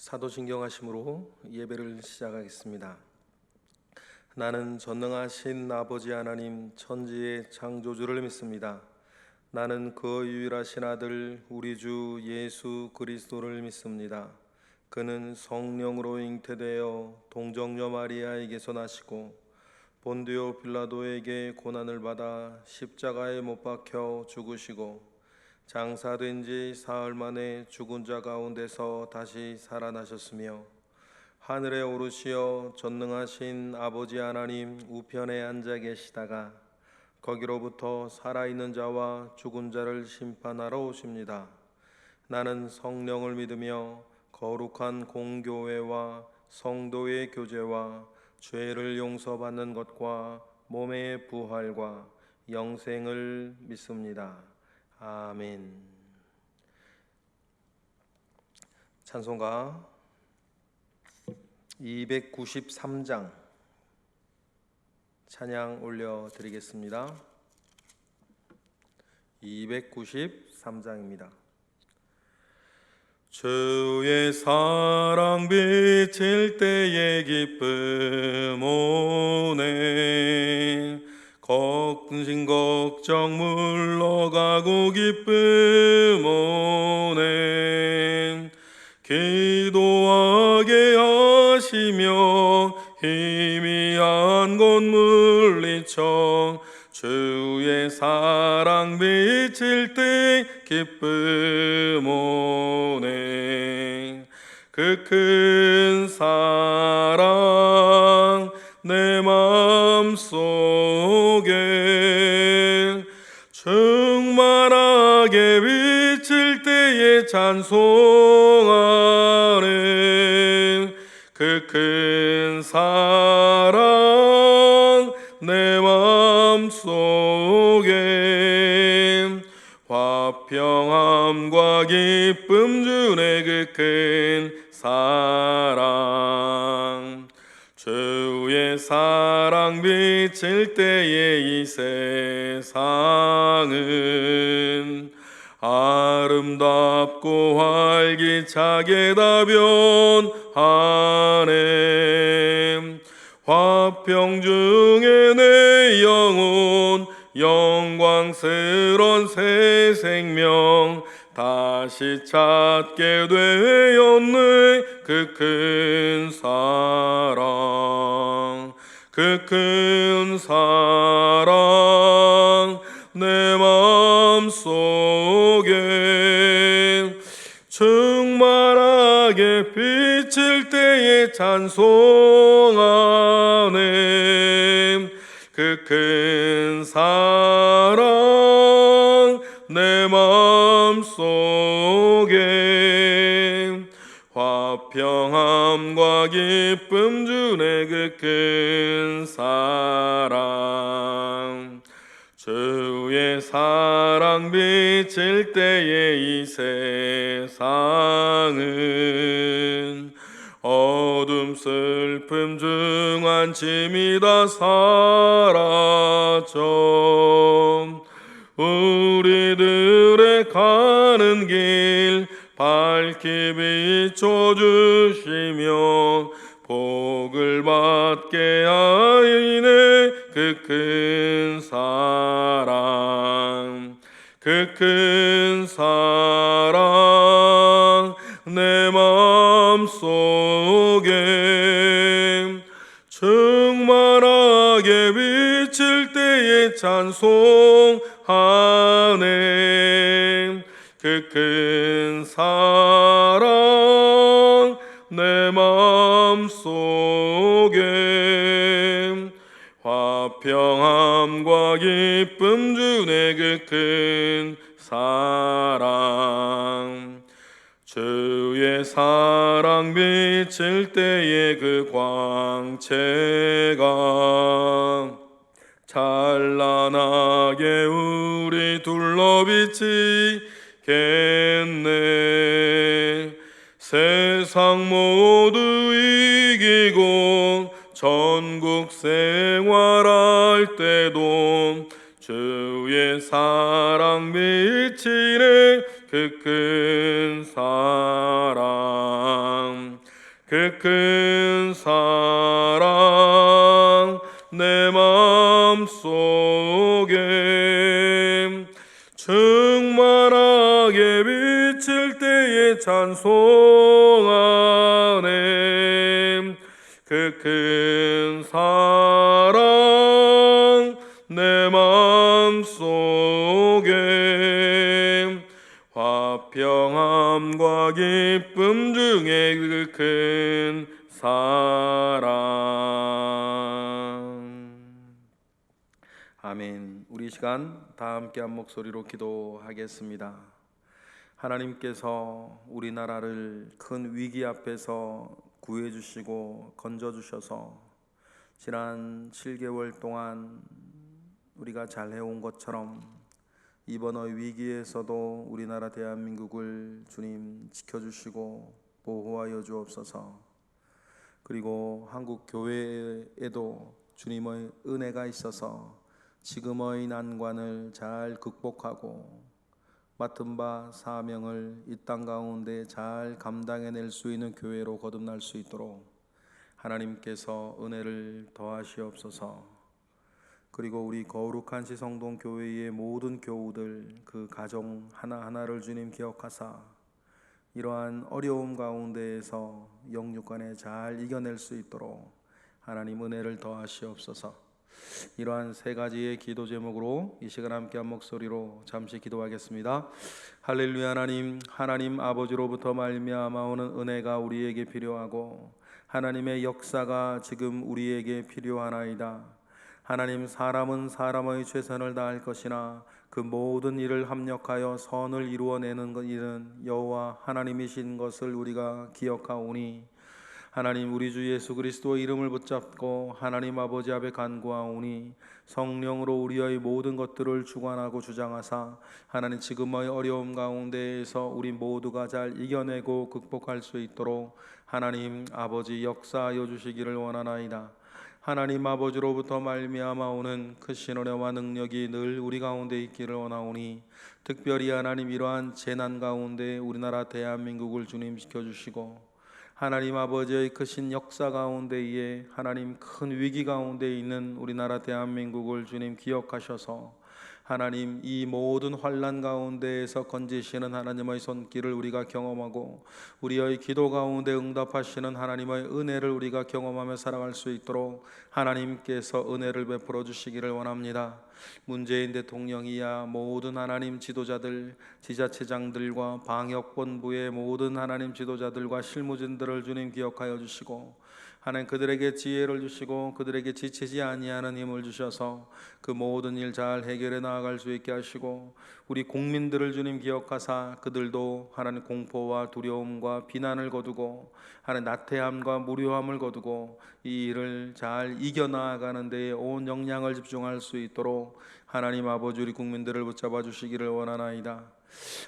사도신경하심으로 예배를 시작하겠습니다. 나는 전능하신 아버지 하나님 천지의 창조주를 믿습니다. 나는 그 유일하신 아들 우리 주 예수 그리스도를 믿습니다. 그는 성령으로 잉태되어 동정녀 마리아에게서 나시고 본디오 빌라도에게 고난을 받아 십자가에 못 박혀 죽으시고 장사된 지 사흘 만에 죽은 자 가운데서 다시 살아나셨으며 하늘에 오르시어 전능하신 아버지 하나님 우편에 앉아 계시다가 거기로부터 살아있는 자와 죽은 자를 심판하러 오십니다. 나는 성령을 믿으며 거룩한 공교회와 성도의 교제와 죄를 용서받는 것과 몸의 부활과 영생을 믿습니다. 아멘. 찬송가 293장 찬양 올려드리겠습니다. 293장입니다. 주의 사랑 비칠 때의 기쁨 오네. 근심 걱정 물러가고 기쁨 오네. 기도하게 하시며 희미한 곳 물리쳐 주의 사랑 비칠 때 기쁨 오네. 그 큰 사랑 내 마음속에 충만하게 비칠 때에 찬송하네. 그 큰 사랑 내 마음속에 화평함과 기쁨 주네. 그 큰 사랑 주의 사랑 비칠 때에 이 세상은 아름답고 활기차게 다 변하네. 화평 중에 내 영혼 영광스런 새 생명 다시 찾게 되었네. 그 큰 사랑 그 큰 사랑 내 마음속에 충만하게 비칠 때에 찬송하네. 그 큰 사랑 내 마음속에 화평함과 기쁨 주네. 그 큰 사랑 주의 사랑 비칠 때에 이 세상은 어둠 슬픔 중 안침이 다 사라져 우리들의 가는 길 밝히 비춰주시며 복을 받게 하이네. 그 큰 사랑 그 큰 사랑 내 마음속에 충만하게 비칠 때에 찬송하네. 그 큰 사랑 내 마음속에 화평함과 기쁨 주네. 그 큰 사랑 주의 사랑 비칠 때에 그 광채가 찬란하게 우리 둘러 비치겠네. 세상 모두 이기고 전국 생활할 때도 주의 사랑 비치네. 그 큰 사랑 그 큰 사랑 내 마음속에 충만하게 비칠 때에 찬송하네. 그 큰 사랑 내 마음속에 화평함과 기쁨 중에 그 큰 사랑. 아멘. 우리 이 시간 다 함께 한 목소리로 기도하겠습니다. 하나님께서 우리나라를 큰 위기 앞에서 구해주시고 건져주셔서 지난 7개월 동안 우리가 잘 해온 것처럼 이번 위기에서도 우리나라 대한민국을 주님 지켜주시고 보호하여 주옵소서. 그리고 한국 교회에도 주님의 은혜가 있어서 지금의 난관을 잘 극복하고 맡은 바 사명을 이 땅 가운데 잘 감당해낼 수 있는 교회로 거듭날 수 있도록 하나님께서 은혜를 더하시옵소서. 그리고 우리 거룩한 시성동 교회의 모든 교우들, 그 가정 하나하나를 주님 기억하사 이러한 어려움 가운데에서 영육간에 잘 이겨낼 수 있도록 하나님 은혜를 더하시옵소서. 이러한 세 가지의 기도 제목으로 이 시간 함께 한 목소리로 잠시 기도하겠습니다. 할렐루야. 하나님 아버지로부터 말미암아 오는 은혜가 우리에게 필요하고 하나님의 역사가 지금 우리에게 필요하나이다. 하나님, 사람은 사람의 최선을 다할 것이나 그 모든 일을 합력하여 선을 이루어내는 일은 여호와 하나님이신 것을 우리가 기억하오니 하나님, 우리 주 예수 그리스도의 이름을 붙잡고 하나님 아버지 앞에 간구하오니 성령으로 우리의 모든 것들을 주관하고 주장하사 하나님 지금의 어려움 가운데에서 우리 모두가 잘 이겨내고 극복할 수 있도록 하나님 아버지 역사하여 주시기를 원하나이다. 하나님 아버지로부터 말미암아 오는 크신 은혜와 능력이 늘 우리 가운데 있기를 원하오니 특별히 하나님 이러한 재난 가운데 우리나라 대한민국을 주님 지켜주시고 하나님 아버지의 크신 역사 가운데에 하나님 큰 위기 가운데 있는 우리나라 대한민국을 주님 기억하셔서 하나님 이 모든 환난 가운데에서 건지시는 하나님의 손길을 우리가 경험하고 우리의 기도 가운데 응답하시는 하나님의 은혜를 우리가 경험하며 살아갈 수 있도록 하나님께서 은혜를 베풀어 주시기를 원합니다. 문재인 대통령이야 모든 하나님 지도자들, 지자체장들과 방역본부의 모든 하나님 지도자들과 실무진들을 주님 기억하여 주시고 하나님 그들에게 지혜를 주시고 그들에게 지치지 아니하는 힘을 주셔서 그 모든 일 잘 해결해 나아갈 수 있게 하시고 우리 국민들을 주님 기억하사 그들도 하나님 공포와 두려움과 비난을 거두고 하나님 나태함과 무료함을 거두고 이 일을 잘 이겨나가는 데에 온 역량을 집중할 수 있도록 하나님 아버지 우리 국민들을 붙잡아 주시기를 원하나이다.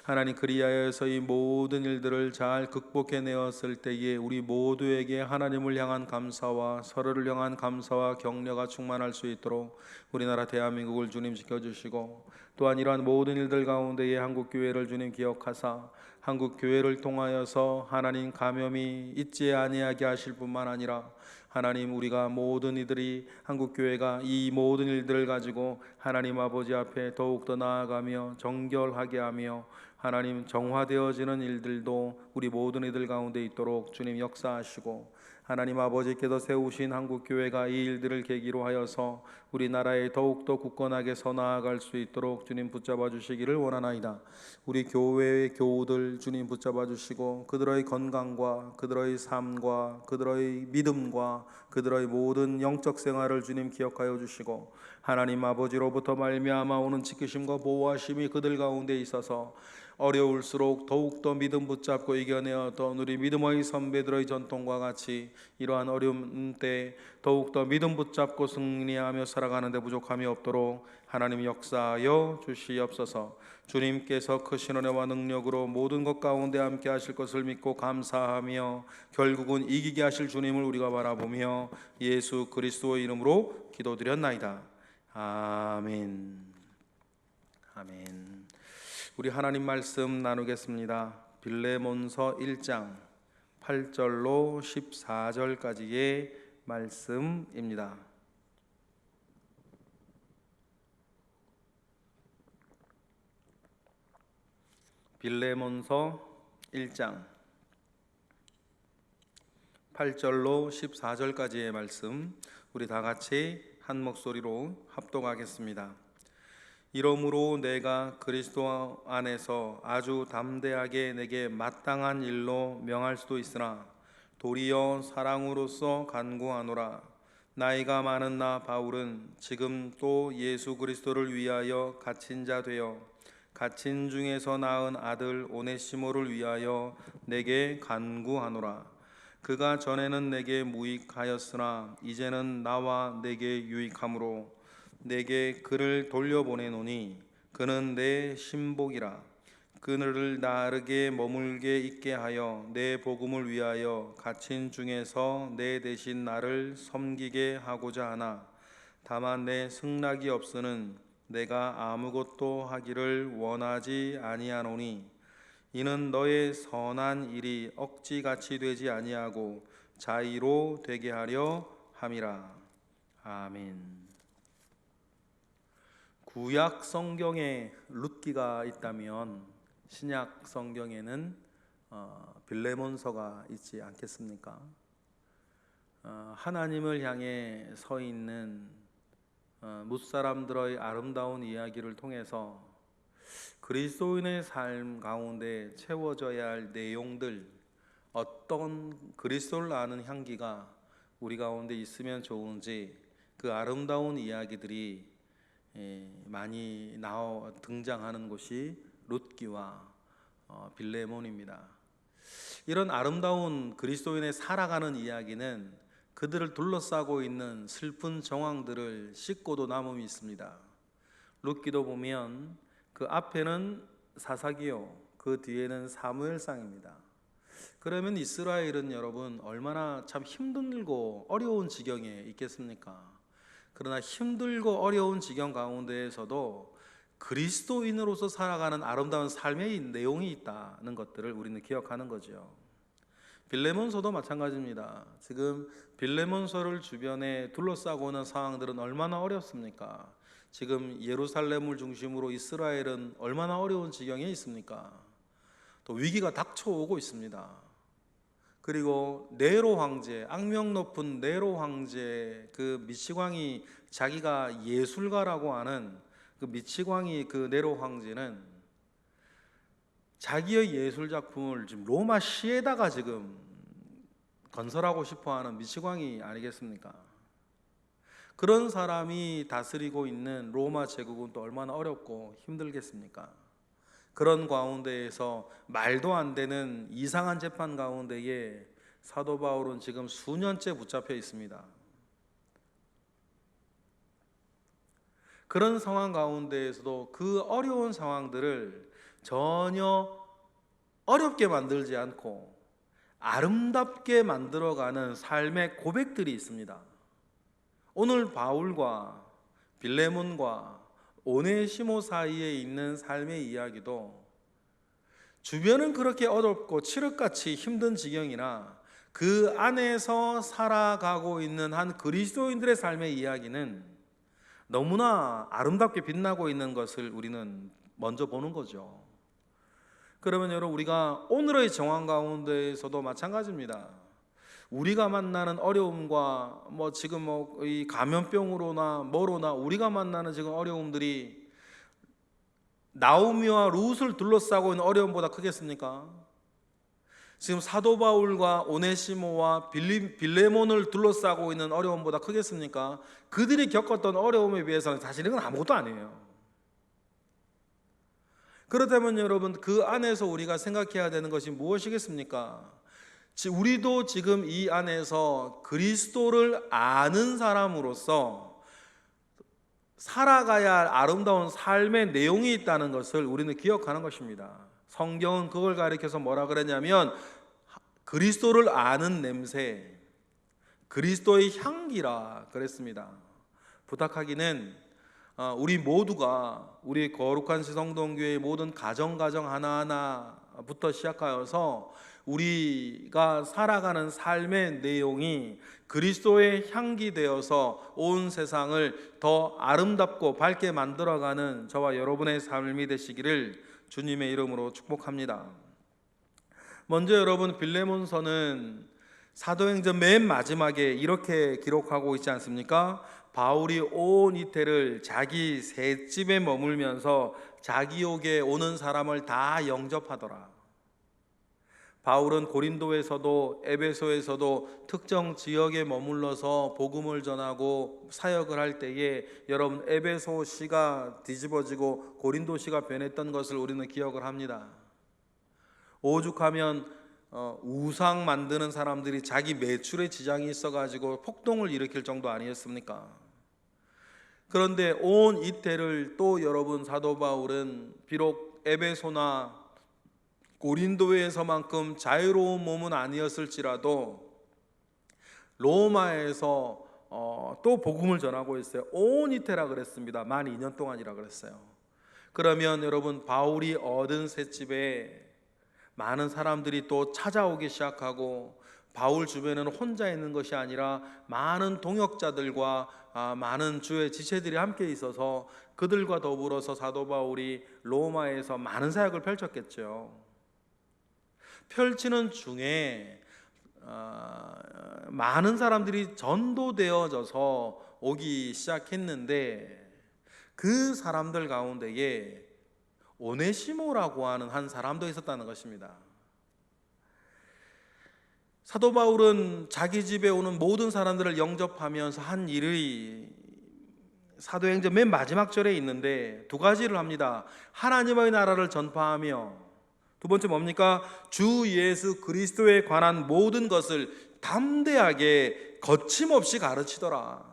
하나님 그리하여서 이 모든 일들을 잘 극복해내었을 때에 우리 모두에게 하나님을 향한 감사와 서로를 향한 감사와 격려가 충만할 수 있도록 우리나라 대한민국을 주님 지켜주시고 또한 이러한 모든 일들 가운데에 한국교회를 주님 기억하사 한국교회를 통하여서 하나님 감염이 있지 아니하게 하실 뿐만 아니라 하나님 우리가 모든 이들이 한국교회가 이 모든 일들을 가지고 하나님 아버지 앞에 더욱더 나아가며 정결하게 하며 하나님 정화되어지는 일들도 우리 모든 이들 가운데 있도록 주님 역사하시고 하나님 아버지께서 세우신 한국교회가 이 일들을 계기로 하여서 우리나라에 더욱더 굳건하게 서 나아갈 수 있도록 주님 붙잡아 주시기를 원하나이다. 우리 교회의 교우들 주님 붙잡아 주시고 그들의 건강과 그들의 삶과 그들의 믿음과 그들의 모든 영적 생활을 주님 기억하여 주시고 하나님 아버지로부터 말미암아 오는 지키심과 보호하심이 그들 가운데 있어서 어려울수록 더욱더 믿음 붙잡고 이겨내었던 우리 믿음의 선배들의 전통과 같이 이러한 어려움 때 더욱더 믿음 붙잡고 승리하며 살아가는 데 부족함이 없도록 하나님 역사하여 주시옵소서. 주님께서 크신 은혜와 능력으로 모든 것 가운데 함께 하실 것을 믿고 감사하며 결국은 이기게 하실 주님을 우리가 바라보며 예수 그리스도의 이름으로 기도드렸나이다. 아멘. 아멘. 우리 하나님 말씀 나누겠습니다. 빌레몬서 1장 8절로 14절까지의 말씀입니다. 빌레몬서 1장 8절로 14절까지의 말씀, 우리 다 같이 한 목소리로 합독하겠습니다. 이러므로 내가 그리스도 안에서 아주 담대하게 내게 마땅한 일로 명할 수도 있으나 도리어 사랑으로서 간구하노라. 나이가 많은 나 바울은 지금 또 예수 그리스도를 위하여 갇힌 자 되어 갇힌 중에서 낳은 아들 오네시모를 위하여 내게 간구하노라. 그가 전에는 내게 무익하였으나 이제는 나와 내게 유익함으로 내게 그를 돌려보내노니 그는 내 신복이라. 그를 나르게 머물게 있게 하여 내 복음을 위하여 갇힌 중에서 내 대신 나를 섬기게 하고자 하나 다만 내 승낙이 없으는 내가 아무것도 하기를 원하지 아니하노니 이는 너의 선한 일이 억지같이 되지 아니하고 자의로 되게 하려 함이라. 아멘. 구약 성경에 룻기가 있다면 신약 성경에는 빌레몬서가 있지 않겠습니까? 하나님을 향해 서 있는 뭇사람들의 아름다운 이야기를 통해서 그리스도인의 삶 가운데 채워져야 할 내용들, 어떤 그리스도를 아는 향기가 우리 가운데 있으면 좋은지 그 아름다운 이야기들이 많이 등장하는 곳이 룻기와 빌레몬입니다. 이런 아름다운 그리스도인의 살아가는 이야기는 그들을 둘러싸고 있는 슬픈 정황들을 씻고도 남음이 있습니다. 룻기도 보면 그 앞에는 사사기요, 그 뒤에는 사무엘상입니다. 그러면 이스라엘은 여러분 얼마나 참 힘들고 어려운 지경에 있겠습니까? 그러나 힘들고 어려운 지경 가운데에서도 그리스도인으로서 살아가는 아름다운 삶의 내용이 있다는 것들을 우리는 기억하는 거죠. 빌레몬서도 마찬가지입니다. 지금 빌레몬서를 주변에 둘러싸고 있는 상황들은 얼마나 어렵습니까? 지금 예루살렘을 중심으로 이스라엘은 얼마나 어려운 지경에 있습니까? 또 위기가 닥쳐오고 있습니다. 그리고 네로 황제, 악명 높은 네로 황제, 그 미치광이 자기가 예술가라고 하는 그 미치광이 그 네로 황제는 자기의 예술 작품을 지금 로마 시에다가 지금 건설하고 싶어하는 미치광이 아니겠습니까? 그런 사람이 다스리고 있는 로마 제국은 또 얼마나 어렵고 힘들겠습니까? 그런 가운데에서 말도 안 되는 이상한 재판 가운데에 사도 바울은 지금 수년째 붙잡혀 있습니다. 그런 상황 가운데에서도 그 어려운 상황들을 전혀 어렵게 만들지 않고 아름답게 만들어가는 삶의 고백들이 있습니다. 오늘 바울과 빌레몬과 오네시모 사이에 있는 삶의 이야기도 주변은 그렇게 어렵고 칠흑같이 힘든 지경이나 그 안에서 살아가고 있는 한 그리스도인들의 삶의 이야기는 너무나 아름답게 빛나고 있는 것을 우리는 먼저 보는 거죠. 그러면 여러분, 우리가 오늘의 정황 가운데에서도 마찬가지입니다. 우리가 만나는 어려움과 지금 이 감염병으로나 뭐로나 우리가 만나는 지금 어려움들이 나오미와 룻을 둘러싸고 있는 어려움보다 크겠습니까? 지금 사도 바울과 오네시모와 빌레몬을 둘러싸고 있는 어려움보다 크겠습니까? 그들이 겪었던 어려움에 비해서는 사실 이건 아무것도 아니에요. 그렇다면 여러분, 그 안에서 우리가 생각해야 되는 것이 무엇이겠습니까? 우리도 지금 이 안에서 그리스도를 아는 사람으로서 살아가야 할 아름다운 삶의 내용이 있다는 것을 우리는 기억하는 것입니다. 성경은 그걸 가리켜서 뭐라 그랬냐면 그리스도를 아는 냄새, 그리스도의 향기라 그랬습니다. 부탁하기는 우리 모두가 우리 거룩한 시성동교회의 모든 가정 하나하나부터 시작하여서 우리가 살아가는 삶의 내용이 그리스도의 향기 되어서 온 세상을 더 아름답고 밝게 만들어가는 저와 여러분의 삶이 되시기를 주님의 이름으로 축복합니다. 먼저 여러분, 빌레몬서는 사도행전 맨 마지막에 이렇게 기록하고 있지 않습니까? 바울이 온 이태를 자기 셋집에 머물면서 자기 옥에 오는 사람을 다 영접하더라. 바울은 고린도에서도 에베소에서도 특정 지역에 머물러서 복음을 전하고 사역을 할 때에 여러분, 에베소시가 뒤집어지고 고린도시가 변했던 것을 우리는 기억을 합니다. 오죽하면 우상 만드는 사람들이 자기 매출에 지장이 있어가지고 폭동을 일으킬 정도 아니었습니까? 그런데 온 이태를 또 여러분, 사도 바울은 비록 에베소나 고린도에서만큼 자유로운 몸은 아니었을지라도 로마에서 또 복음을 전하고 있어요. 온 이태라 그랬습니다. 만 2년 동안이라 그랬어요. 그러면 여러분, 바울이 얻은 셋집에 많은 사람들이 또 찾아오기 시작하고, 바울 주변에는 혼자 있는 것이 아니라 많은 동역자들과 많은 주의 지체들이 함께 있어서 그들과 더불어서 사도 바울이 로마에서 많은 사역을 펼쳤겠죠. 펼치는 중에 많은 사람들이 전도되어져서 오기 시작했는데, 그 사람들 가운데에 오네시모라고 하는 한 사람도 있었다는 것입니다. 사도 바울은 자기 집에 오는 모든 사람들을 영접하면서 한 일이 사도행전 맨 마지막 절에 있는데 두 가지를 합니다. 하나님의 나라를 전파하며, 두 번째 뭡니까? 주 예수 그리스도에 관한 모든 것을 담대하게 거침없이 가르치더라.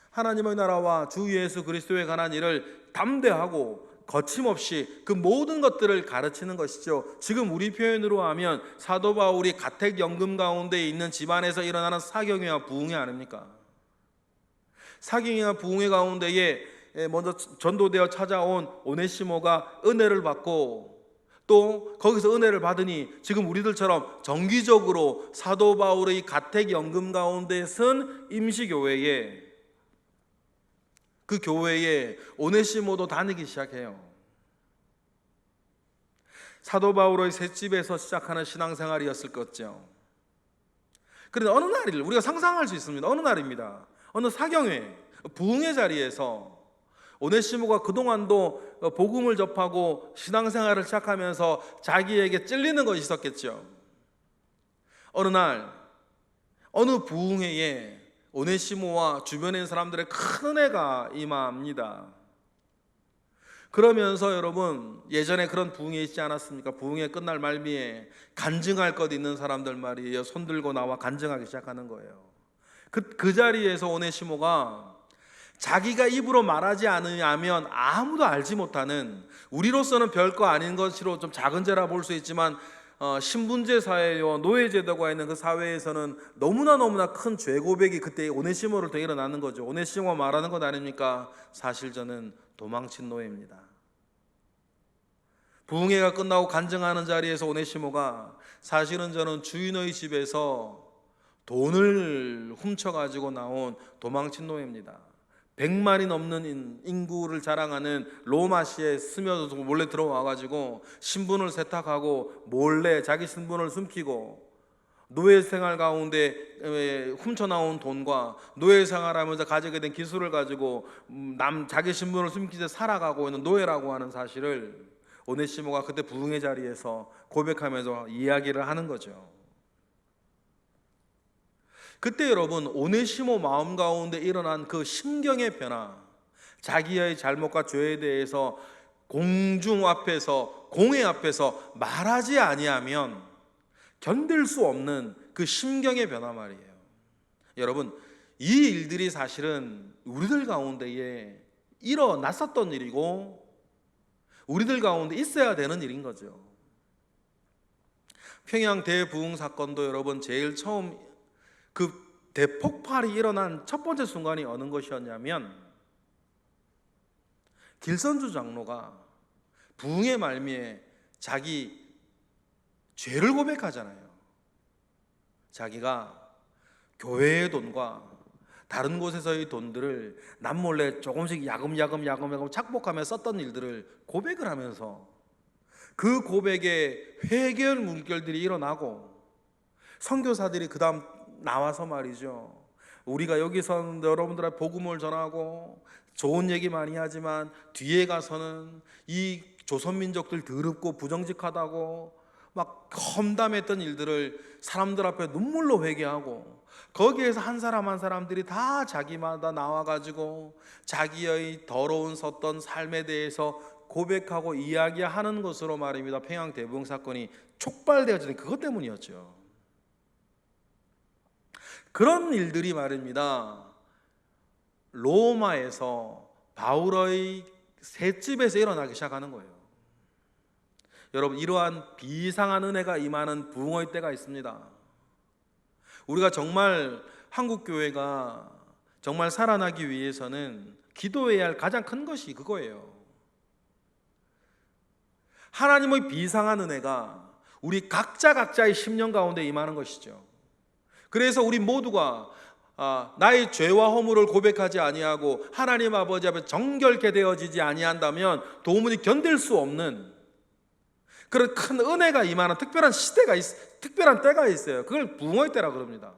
하나님의 나라와 주 예수 그리스도에 관한 일을 담대하고 거침없이 그 모든 것들을 가르치는 것이죠. 지금 우리 표현으로 하면 사도 바울이 가택연금 가운데 있는 집안에서 일어나는 사경회와 부흥회 아닙니까? 사경회와 부흥회 가운데에 먼저 전도되어 찾아온 오네시모가 은혜를 받고, 또 거기서 은혜를 받으니 지금 우리들처럼 정기적으로 사도 바울의 가택연금 가운데 쓴 임시교회에, 그 교회에 오네시모도 다니기 시작해요. 사도 바울의 셋집에서 시작하는 신앙생활이었을 것죠. 그런데 어느 날을 우리가 상상할 수 있습니다. 어느 날입니다. 어느 사경회, 부흥회 자리에서 오네시모가 그동안도 복음을 접하고 신앙생활을 시작하면서 자기에게 찔리는 것이 있었겠죠. 어느 날 어느 부흥회에 오네시모와 주변에 있는 사람들의 큰 은혜가 임합니다. 그러면서 여러분, 예전에 그런 부흥회 있지 않았습니까? 부흥회 끝날 말미에 간증할 것 있는 사람들 말이에요. 손 들고 나와 간증하기 시작하는 거예요. 그 자리에서 오네시모가 자기가 입으로 말하지 않으면 아무도 알지 못하는, 우리로서는 별거 아닌 것으로 좀 작은 죄라 볼 수 있지만 신분제 사회와 노예제도가 있는 그 사회에서는 너무나 큰 죄 고백이 그때 오네시모를 통해 일어나는 거죠. 오네시모가 말하는 것 아닙니까? 사실 저는 도망친 노예입니다. 부흥회가 끝나고 간증하는 자리에서 오네시모가, 사실은 저는 주인의 집에서 돈을 훔쳐가지고 나온 도망친 노예입니다. 100만이 넘는 인구를 자랑하는 로마시에 스며들어서 몰래 들어와가지고 신분을 세탁하고 몰래 자기 신분을 숨기고 노예 생활 가운데 훔쳐나온 돈과 노예 생활하면서 가지게 된 기술을 가지고 자기 신분을 숨기듯 살아가고 있는 노예라고 하는 사실을 오네시모가 그때 부흥회 자리에서 고백하면서 이야기를 하는 거죠. 그때 여러분, 오네시모 마음 가운데 일어난 그 심경의 변화, 자기의 잘못과 죄에 대해서 공중 앞에서, 공회 앞에서 말하지 아니하면 견딜 수 없는 그 심경의 변화 말이에요. 여러분, 이 일들이 사실은 우리들 가운데에 일어났었던 일이고 우리들 가운데 있어야 되는 일인 거죠. 평양 대부흥 사건도 여러분, 제일 처음 그 대폭발이 일어난 첫 번째 순간이 어느 것이었냐면, 길선주 장로가 부흥의 말미에 자기 죄를 고백하잖아요. 자기가 교회의 돈과 다른 곳에서의 돈들을 남몰래 조금씩 야금야금 착복하며 썼던 일들을 고백을 하면서 그 고백에 회개의 물결들이 일어나고, 선교사들이 그 다음 나와서 말이죠, 우리가 여기서 여러분들의 복음을 전하고 좋은 얘기 많이 하지만 뒤에 가서는 이 조선민족들 더럽고 부정직하다고 막 험담했던 일들을 사람들 앞에 눈물로 회개하고, 거기에서 한 사람 한 사람들이 다 자기마다 나와가지고 자기의 더러운 섰던 삶에 대해서 고백하고 이야기하는 것으로 말입니다, 평양 대부흥 사건이 촉발되어지는 그것 때문이었죠. 그런 일들이 말입니다, 로마에서 바울의 셋집에서 일어나기 시작하는 거예요. 여러분, 이러한 비상한 은혜가 임하는 부흥의 때가 있습니다. 우리가 정말 한국교회가 정말 살아나기 위해서는 기도해야 할 가장 큰 것이 그거예요. 하나님의 비상한 은혜가 우리 각자의 심령 가운데 임하는 것이죠. 그래서 우리 모두가 나의 죄와 허물을 고백하지 아니하고 하나님 아버지 앞에 정결케 되어지지 아니한다면 도무지 견딜 수 없는 그런 큰 은혜가 임하는 특별한 특별한 때가 있어요. 그걸 부흥의 때라 그럽니다.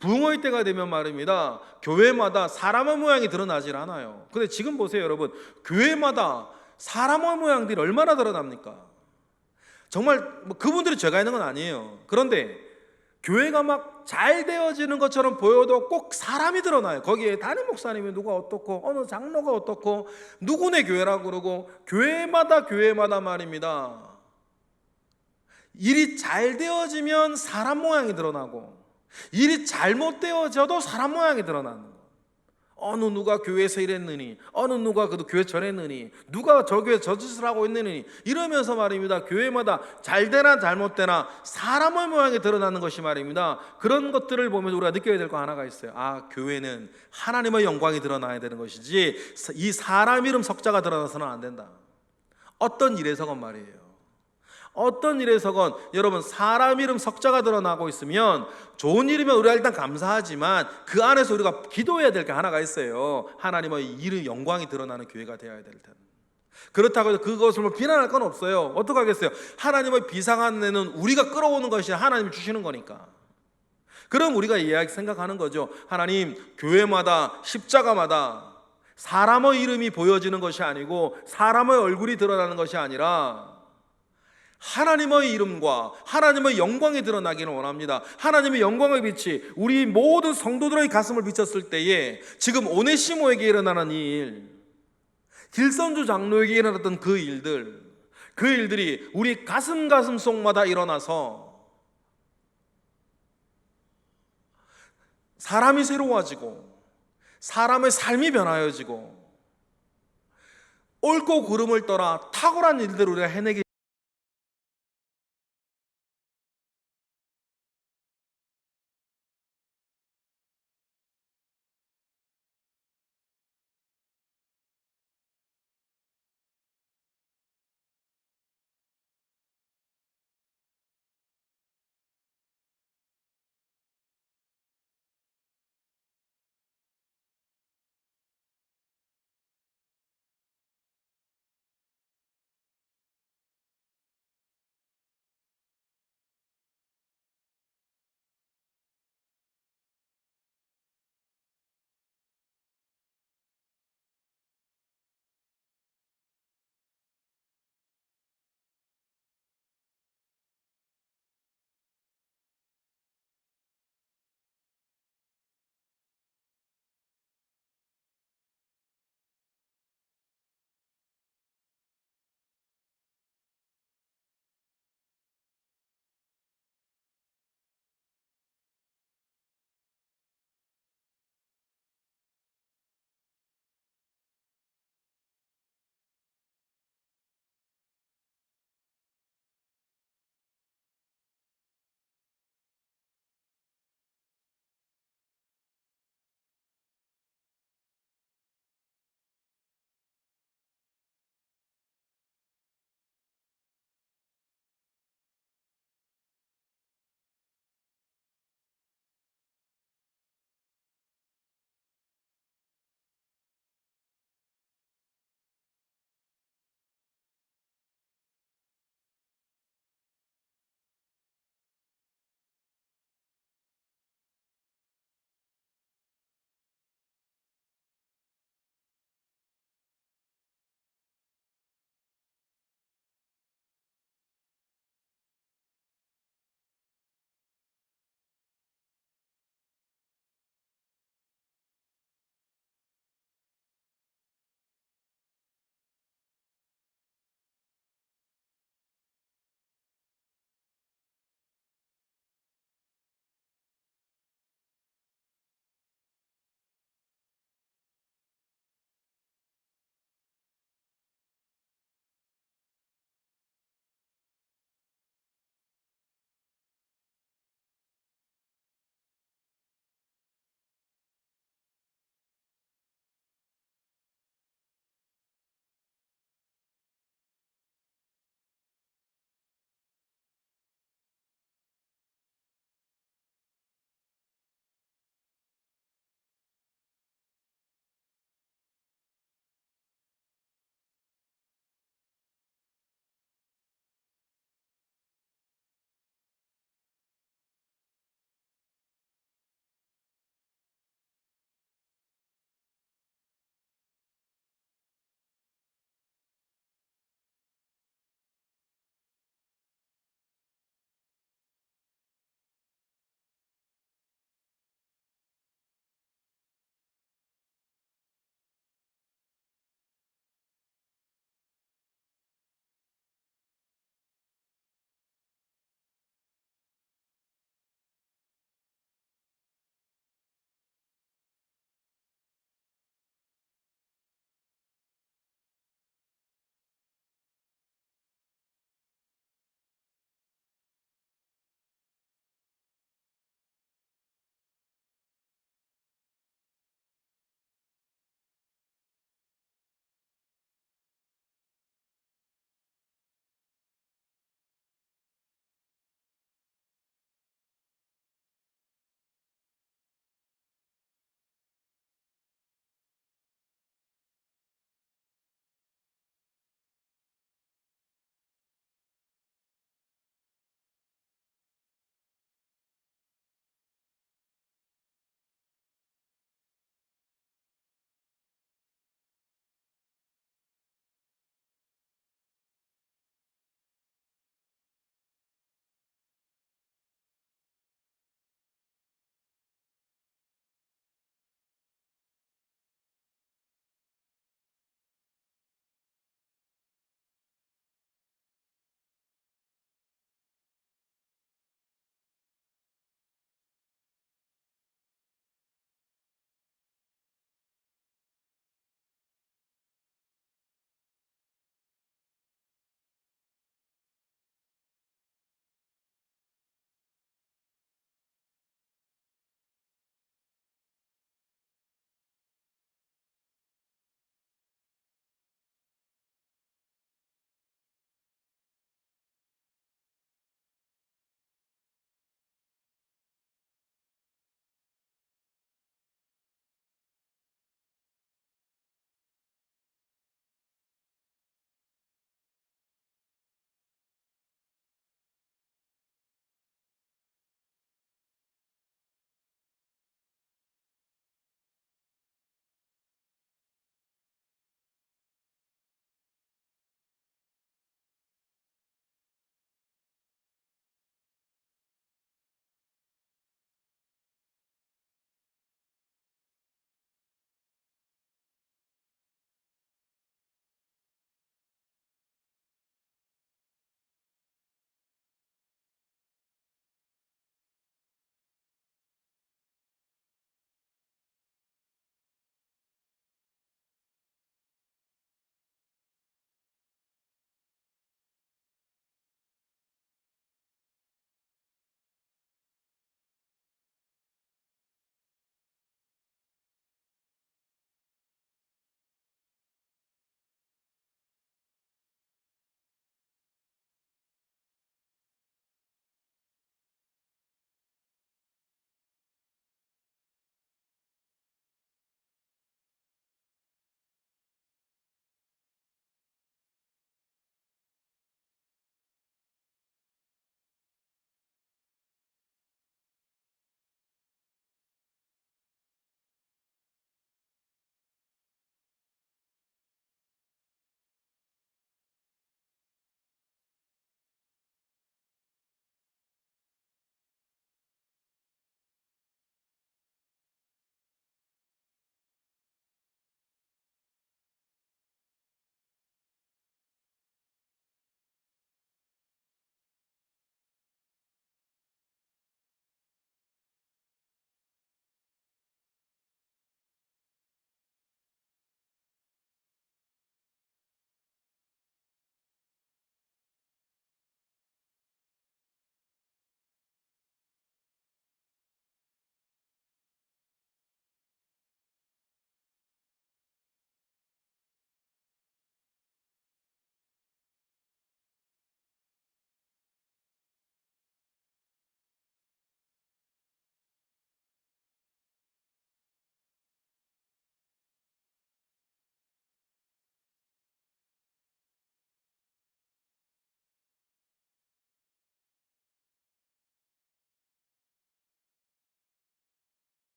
부흥의 때가 되면 말입니다, 교회마다 사람의 모양이 드러나질 않아요. 근데 지금 보세요, 여러분, 교회마다 사람의 모양들이 얼마나 드러납니까? 정말 그분들이 죄가 있는 건 아니에요. 그런데 교회가 막 잘 되어지는 것처럼 보여도 꼭 사람이 드러나요. 거기에 담임 목사님이 누가 어떻고 어느 장로가 어떻고 누구네 교회라고 그러고, 교회마다 말입니다, 일이 잘 되어지면 사람 모양이 드러나고 일이 잘못되어져도 사람 모양이 드러나는 거예요. 어느 누가 교회에서 이랬느니, 어느 누가 그도 교회 저랬느니, 누가 저 교회 저 짓을 하고 있느니, 이러면서 말입니다, 교회마다 잘되나 잘못되나 사람의 모양이 드러나는 것이 말입니다, 그런 것들을 보면서 우리가 느껴야 될 거 하나가 있어요. 교회는 하나님의 영광이 드러나야 되는 것이지 이 사람 이름 석자가 드러나서는 안 된다. 어떤 일에서건 말이에요, 어떤 일에서건 여러분, 사람 이름 석자가 드러나고 있으면 좋은 일이면 우리가 일단 감사하지만 그 안에서 우리가 기도해야 될 게 하나가 있어요. 하나님의 이름 영광이 드러나는 교회가 되어야 될 텐데, 그렇다고 해서 그것을 비난할 건 없어요. 어떻게 하겠어요? 하나님의 비상한 은혜는 우리가 끌어오는 것이 하나님이 주시는 거니까. 그럼 우리가 생각하는 거죠. 하나님, 교회마다 십자가마다 사람의 이름이 보여지는 것이 아니고 사람의 얼굴이 드러나는 것이 아니라 하나님의 이름과 하나님의 영광이 드러나기를 원합니다. 하나님의 영광의 빛이 우리 모든 성도들의 가슴을 비쳤을 때에 지금 오네시모에게 일어나는 이 일, 길선주 장로에게 일어났던 그 일들이 우리 가슴 속마다 일어나서 사람이 새로워지고 사람의 삶이 변화해지고 옳고 그름을 떠나 탁월한 일들을 우리가 해내기